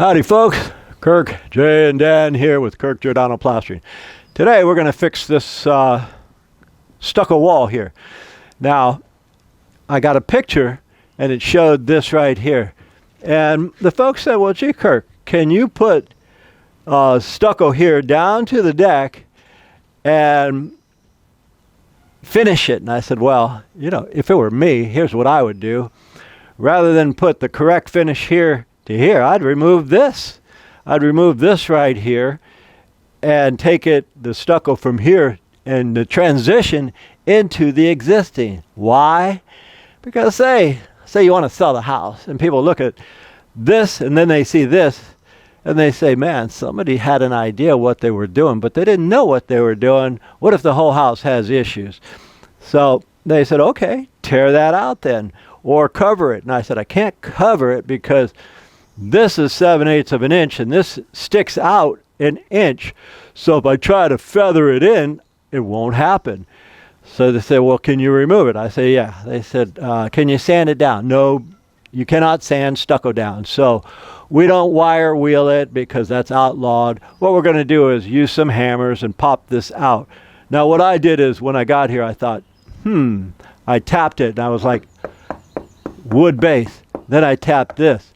Howdy folks, Kirk, Jay, and Dan here with Kirk Giordano Plastering. Today we're going to fix this stucco wall here. Now, I got a picture and it showed this right here. And the folks said, well, gee, Kirk, can you put stucco here down to the deck and finish it? And I said, well, you know, if it were me, here's what I would do. Rather than put the correct finish here to here, I'd remove this. I'd remove this right here and take the stucco from here and the transition into the existing. Why? Because say you want to sell the house and people look at this and then they see this and they say, man, somebody had an idea what they were doing, but they didn't know what they were doing. What if the whole house has issues? So they said, okay, tear that out then, or cover it. And I said, I can't cover it because this is 7/8 of an inch and this sticks out an inch. So if I try to feather it in, it won't happen. So they said, well, can you remove it? I say, yeah. They said, can you sand it down? No, you cannot sand stucco down. So we don't wire wheel it because that's outlawed. What we're going to do is use some hammers and pop this out. Now what I did is when I got here, I thought, I tapped it and I was like, wood base. Then I tapped this.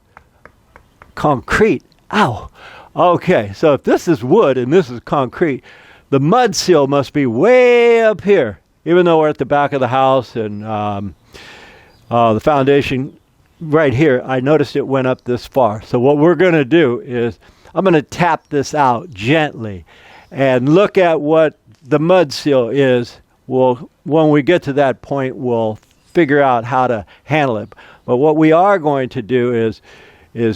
Concrete. Ow. Okay, so if this is wood and this is concrete, the mud seal must be way up here. Even though we're at the back of the house and the foundation right here, I noticed it went up this far. So what we're going to do is I'm going to tap this out gently and look at what the mud seal is. When we get to that point, we'll figure out how to handle it. But what we are going to do is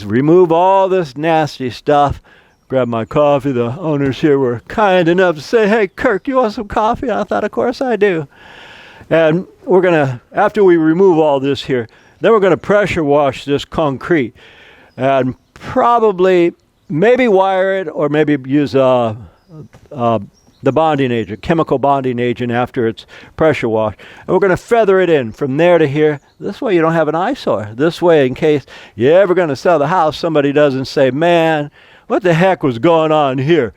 remove all this nasty stuff. Grab my coffee. The owners here were kind enough to say, hey, Kirk, you want some coffee? And I thought, of course I do. And we're going to, after we remove all this here, then we're going to pressure wash this concrete. And probably, maybe wire it or maybe use the bonding agent, chemical bonding agent after it's pressure washed. And we're going to feather it in from there to here. This way you don't have an eyesore. This way, in case you're ever going to sell the house, somebody doesn't say, man, what the heck was going on here?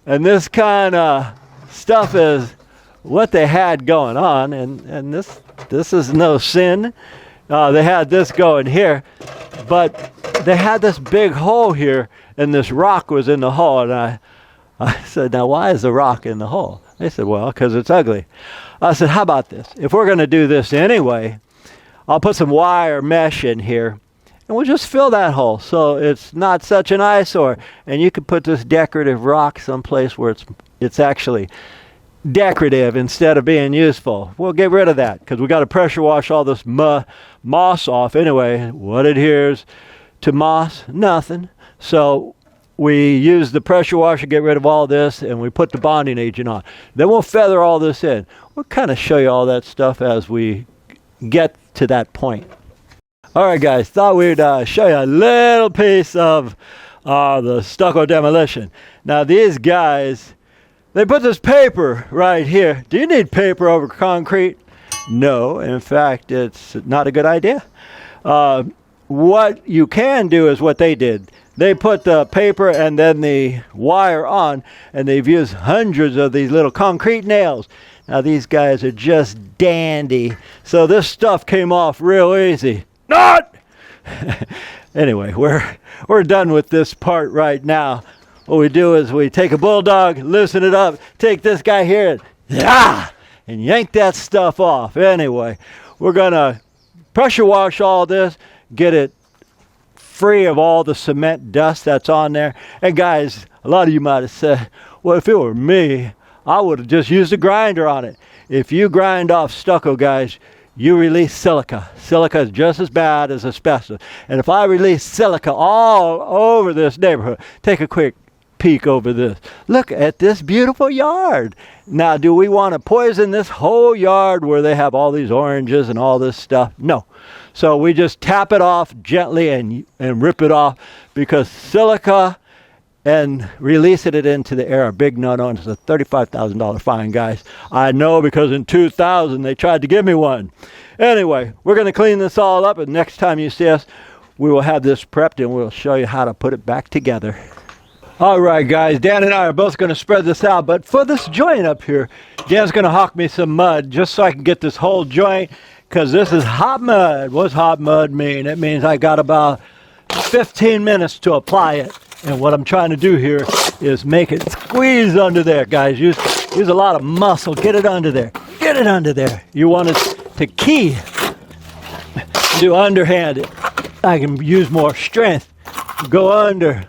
And this kind of stuff is what they had going on. And this is no sin. They had this going here. But they had this big hole here, and this rock was in the hole. And I said, now why is the rock in the hole? They said, well, because it's ugly. I said, how about this? If we're going to do this anyway, I'll put some wire mesh in here, and we'll just fill that hole so it's not such an eyesore. And you could put this decorative rock someplace where it's actually decorative instead of being useful. We'll get rid of that because we got to pressure wash all this moss off anyway. What adheres to moss? Nothing. So we use the pressure washer, get rid of all this, and we put the bonding agent on. Then we'll feather all this in. We'll kind of show you all that stuff as we get to that point. All right, guys, thought we'd show you a little piece of the stucco demolition. Now, these guys, they put this paper right here. Do you need paper over concrete? No, in fact, it's not a good idea. What you can do is what they did. They put the paper and then the wire on, and they've used hundreds of these little concrete nails. Now, these guys are just dandy. So this stuff came off real easy. Not! Anyway, we're done with this part right now. What we do is we take a bulldog, loosen it up, take this guy here, and yank that stuff off. Anyway, we're going to pressure wash all this, get it free of all the cement dust that's on there. And guys, a lot of you might have said, well, if it were me, I would have just used a grinder on it. If you grind off stucco, guys, you release silica. Silica is just as bad as asbestos. And if I release silica all over this neighborhood, take a quick peek over this. Look at this beautiful yard. Now, do we want to poison this whole yard where they have all these oranges and all this stuff? No. So we just tap it off gently and rip it off because silica and releasing it into the air, a big no-no, and it's a $35,000 fine, guys. I know because in 2000 they tried to give me one. Anyway, we're going to clean this all up, and next time you see us, we will have this prepped and we'll show you how to put it back together. All right, guys, Dan and I are both going to spread this out, but for this joint up here, Dan's going to hawk me some mud just so I can get this whole joint, because this is hot mud. What's hot mud mean? It means I got about 15 minutes to apply it, and what I'm trying to do here is make it squeeze under there, guys. Use a lot of muscle. Get it under there. Get it under there. You want it to key. Do underhanded. I can use more strength. Go under.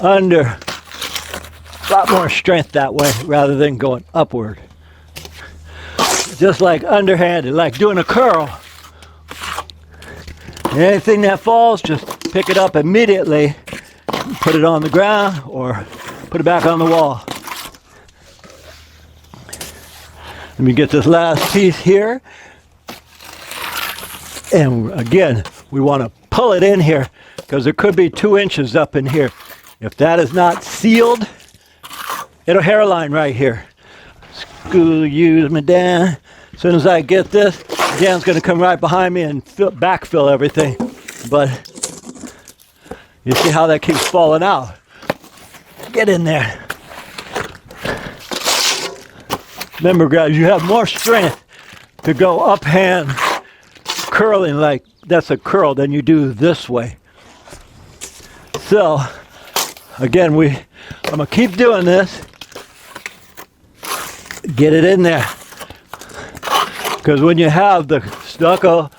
Under. A lot more strength that way rather than going upward. Just like underhanded, like doing a curl. Anything that falls, just pick it up immediately. Put it on the ground or put it back on the wall. Let me get this last piece here. And again, we want to pull it in here because there could be 2 inches up in here. If that is not sealed, it'll hairline right here. Use me down. As soon as I get this, Dan's going to come right behind me and backfill everything. But you see how that keeps falling out. Get in there. Remember, guys, you have more strength to go uphand curling like that's a curl than you do this way. So, again, I'm going to keep doing this. Get it in there. Because when you have the stucco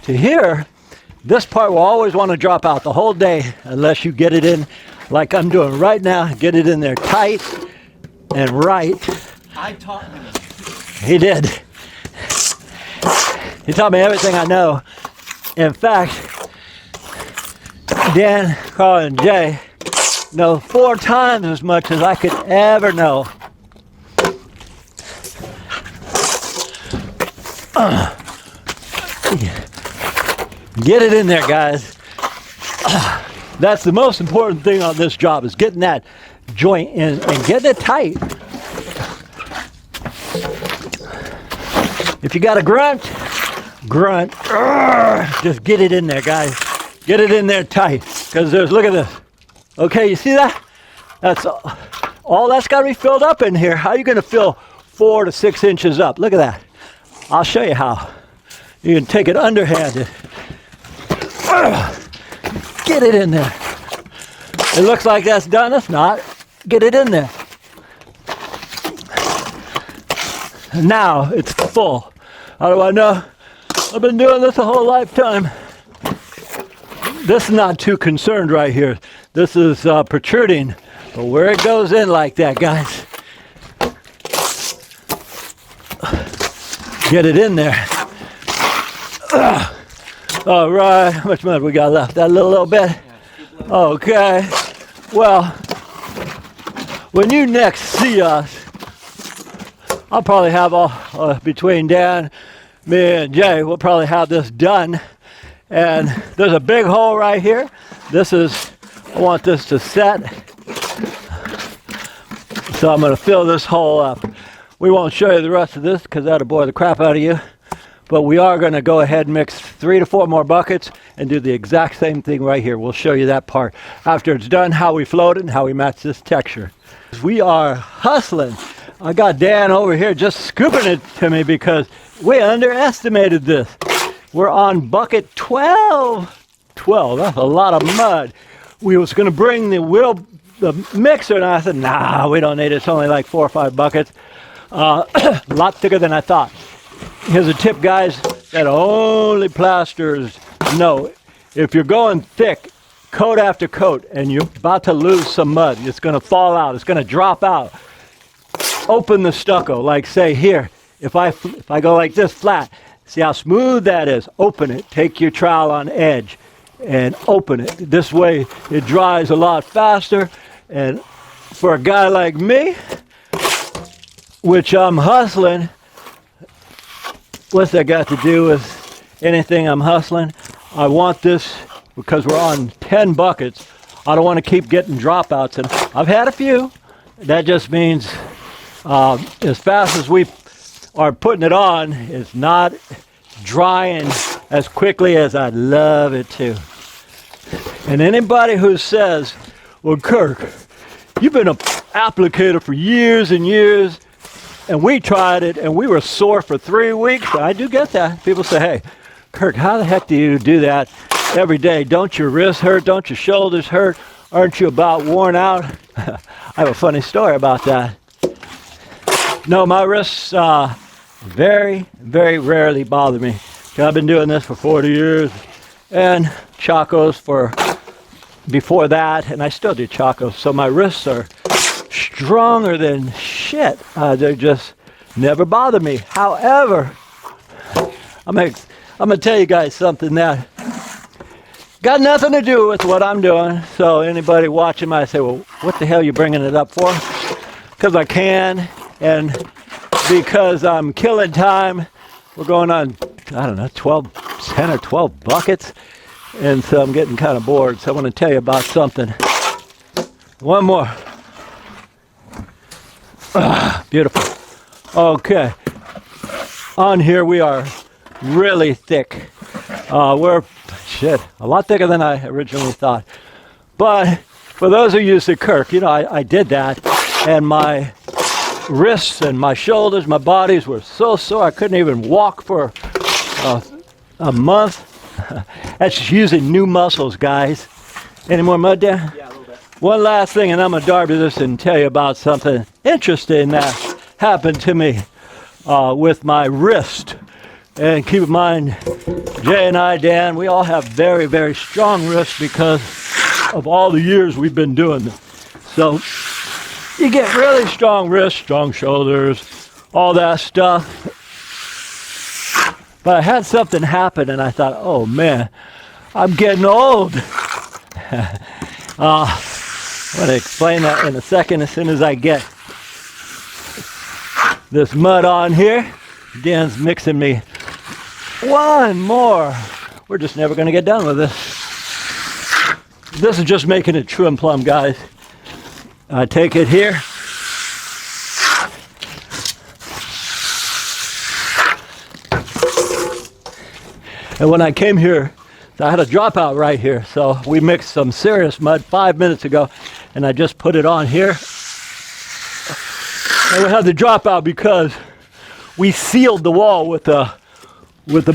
to here, this part will always want to drop out the whole day unless you get it in like I'm doing right now. Get it in there tight and right. I taught him. He did. He taught me everything I know. In fact, Dan, Carl, and Jay know 4 times as much as I could ever know. Get it in there, guys. That's the most important thing on this job, is getting that joint in and getting it tight. If you got a grunt, just get it in there, guys. Get it in there tight, because look at this. Okay, you see that? That's all that's got to be filled up in here. How are you going to fill 4 to 6 inches up? Look at that. I'll show you how. You can take it underhanded. Get it in there. It looks like that's done. It's not. Get it in there. Now it's full. How do I know? I've been doing this a whole lifetime. This is not too concerned right here. This is protruding. But where it goes in like that, guys, get it in there. All right, how much mud we got left? That little bit? Okay. Well, when you next see us, I'll probably have all, between Dan, me, and Jay, we'll probably have this done. And there's a big hole right here. I want this to set. So I'm going to fill this hole up. We won't show you the rest of this because that'll bore the crap out of you. But we are going to go ahead and mix 3 to 4 more buckets and do the exact same thing right here. We'll show you that part after it's done, how we float it and how we match this texture. We are hustling. I got Dan over here just scooping it to me because we underestimated this. We're on bucket 12. 12, that's a lot of mud. We was going to bring the mixer, and I said, nah, we don't need it. It's only like 4 or 5 buckets. A lot thicker than I thought. Here's a tip, guys, that only plasters know. If you're going thick, coat after coat, and you're about to lose some mud, it's going to fall out. It's going to drop out. Open the stucco, like say here. If I go like this flat, see how smooth that is? Open it. Take your trowel on edge and open it. This way it dries a lot faster. And for a guy like me, which I'm hustling, what's that got to do with anything I'm hustling? I want this because we're on 10 buckets. I don't want to keep getting dropouts, and I've had a few. That just means as fast as we are putting it on, it's not drying as quickly as I'd love it to. And anybody who says, well, Kirk, you've been an applicator for years and years, and we tried it, and we were sore for 3 weeks. I do get that. People say, hey, Kirk, how the heck do you do that every day? Don't your wrists hurt? Don't your shoulders hurt? Aren't you about worn out? I have a funny story about that. No, my wrists very, very rarely bother me. I've been doing this for 40 years, and Chacos for before that, and I still do Chacos, so my wrists are stronger than shit. They just never bother me. However, I'm gonna tell you guys something that got nothing to do with what I'm doing. So anybody watching might say, well, what the hell are you bringing it up for? Because I can, and because I'm killing time. We're going on, I don't know, 10 or 12 buckets. And so I'm getting kind of bored. So I want to tell you about something. One more. Beautiful. Okay. On here we are really thick. We're, a lot thicker than I originally thought. But for those who use the Kirk, you know, I did that. And my wrists and my shoulders, my bodies were so sore I couldn't even walk for a month. That's just using new muscles, guys. Any more mud there? Yeah, a little bit. One last thing, and I'm going to dive into this and tell you about something interesting that happened to me with my wrist. And keep in mind, Jay and I, Dan, we all have very, very strong wrists because of all the years we've been doing this. So you get really strong wrists, strong shoulders, all that stuff. But I had something happen, and I thought, oh, man, I'm getting old. I'm going to explain that in a second as soon as I get this mud on here. Dan's mixing me one more. We're just never going to get done with this. This is just making it true and plumb, guys. I take it here. And when I came here, I had a dropout right here. So we mixed some serious mud 5 minutes ago, and I just put it on here. And we had the dropout because we sealed the wall with the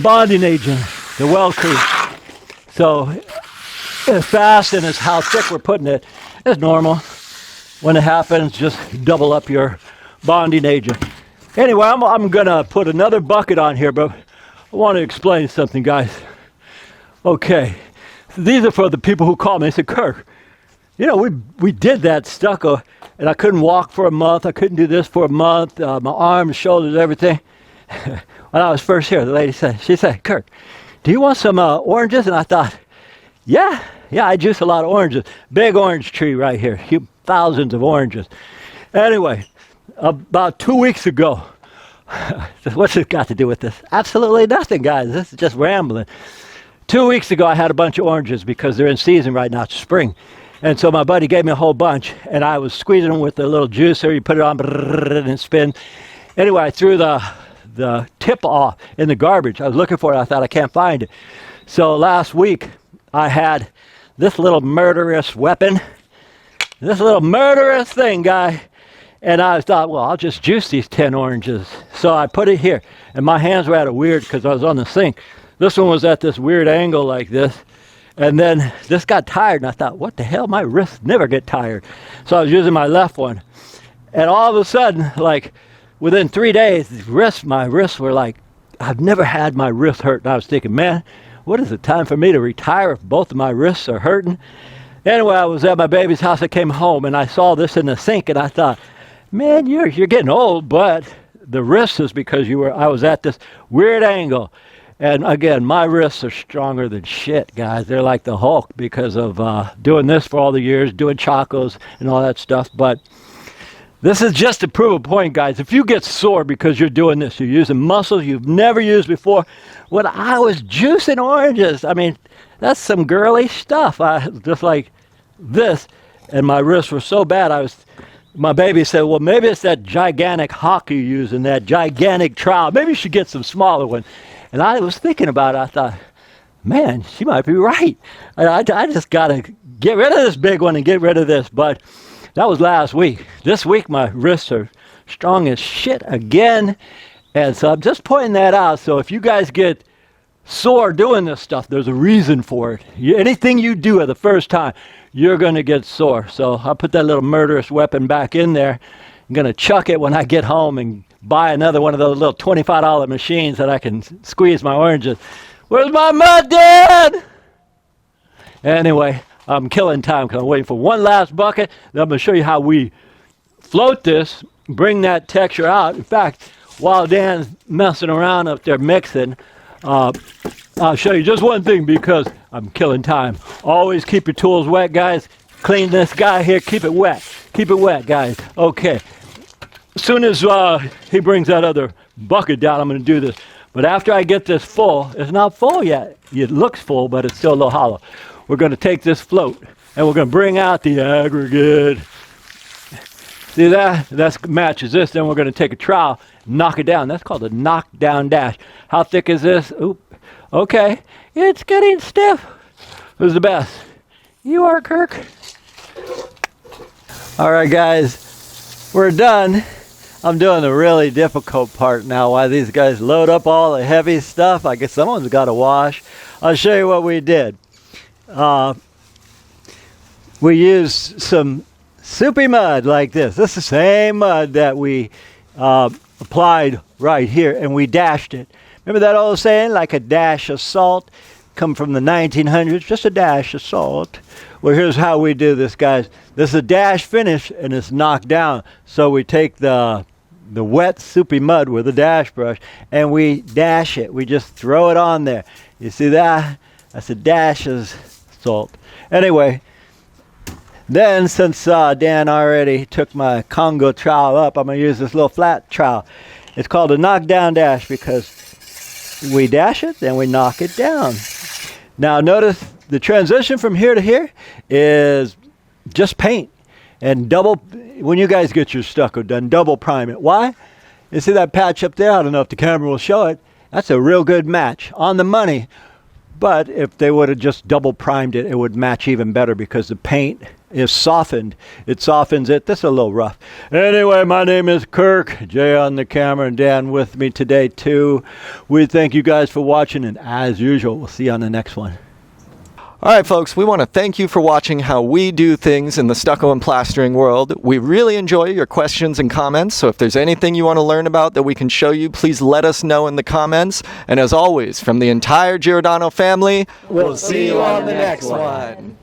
bonding agent, the Welcrete. So as fast and as how thick we're putting it is normal. When it happens, just double up your bonding agent. Anyway, I'm gonna put another bucket on here, but I want to explain something, guys. Okay, so these are for the people who call me and say, Kirk, you know, we did that Stucco, and I couldn't walk for a month. I couldn't do this for a month. My arms, shoulders, everything. When I was first here, the lady said, Kirk, do you want some oranges? And I thought, yeah, I juice a lot of oranges. Big orange tree right here, thousands of oranges. Anyway, about 2 weeks ago, what's it got to do with this? Absolutely nothing, guys. This is just rambling. 2 weeks ago, I had a bunch of oranges because they're in season right now. It's spring. And so my buddy gave me a whole bunch, and I was squeezing them with the little juicer. You put it on and it spins. Anyway, I threw the tip off in the garbage. I was looking for it. I thought I can't find it. So last week, I had this little murderous weapon, this little murderous thing, guy. And I thought, well, I'll just juice these 10 oranges. So I put it here. And my hands were at a weird, because I was on the sink. This one was at this weird angle like this. And then this got tired. And I thought, what the hell? My wrists never get tired. So I was using my left one. And all of a sudden, like within 3 days, my wrists were like, I've never had my wrists hurt. And I was thinking, man, what is it time for me to retire if both of my wrists are hurting? Anyway, I was at my baby's house. I came home and I saw this in the sink. And I thought, man, you're getting old, but the wrist is because I was at this weird angle. And again, my wrists are stronger than shit, guys. They're like the Hulk because of doing this for all the years, doing Chacos and all that stuff. But this is just to prove a point, guys. If you get sore because you're doing this, you're using muscles you've never used before. When I was juicing oranges, I mean, that's some girly stuff. I just like this, and my wrists were so bad. My baby said, well, maybe it's that gigantic hock you use and that gigantic trowel. Maybe you should get some smaller one. And I was thinking about it. I thought, man, she might be right. I just got to get rid of this big one and get rid of this. But that was last week. This week, my wrists are strong as shit again. And so I'm just pointing that out. So if you guys get sore doing this stuff, there's a reason for it. Anything you do at the first time, you're going to get sore. So I'll put that little murderous weapon back in there. I'm going to chuck it when I get home and buy another one of those little $25 machines that I can squeeze my oranges. Where's my mud, Dad? Anyway, I'm killing time because I'm waiting for one last bucket. Then I'm going to show you how we float this, bring that texture out. In fact, while Dan's messing around up there mixing, I'll show you just one thing because I'm killing time. Always keep your tools wet, guys. Clean this guy here. Keep it wet. Keep it wet, guys. Okay. As soon as he brings that other bucket down, I'm going to do this. But after I get this full, it's not full yet. It looks full, but it's still a little hollow. We're going to take this float, and we're going to bring out the aggregate. See that? That matches this. Then we're going to take a trowel, knock it down. That's called a knockdown dash. How thick is this? Oop. Okay. It's getting stiff. Who's the best? You are, Kirk. All right, guys. We're done. I'm doing the really difficult part now while these guys load up all the heavy stuff. I guess someone's got to wash. I'll show you what we did. We used some soupy mud like this. This is the same mud that we applied right here, and we dashed it. Remember that old saying, like a dash of salt? Come from the 1900s, just a dash of salt. Well, here's how we do this, guys. This is a dash finish, and it's knocked down. So we take the wet, soupy mud with a dash brush, and we dash it. We just throw it on there. You see that? That's a dash of salt. Anyway, then since Dan already took my Congo trowel up, I'm going to use this little flat trowel. It's called a knockdown dash because we dash it, then we knock it down. Now notice the transition from here to here is just paint. And when you guys get your stucco done, double prime it. Why? You see that patch up there? I don't know if the camera will show it. That's a real good match. On the money. But if they would have just double primed it, it would match even better because the paint is softened. It softens it. This is a little rough. Anyway, my name is Kirk. Jay on the camera and Dan with me today too. We thank you guys for watching, and as usual, we'll see you on the next one. All right, folks, we want to thank you for watching how we do things in the stucco and plastering world. We really enjoy your questions and comments, so if there's anything you want to learn about that we can show you, please let us know in the comments. And as always, from the entire Giordano family, we'll see you on the next one.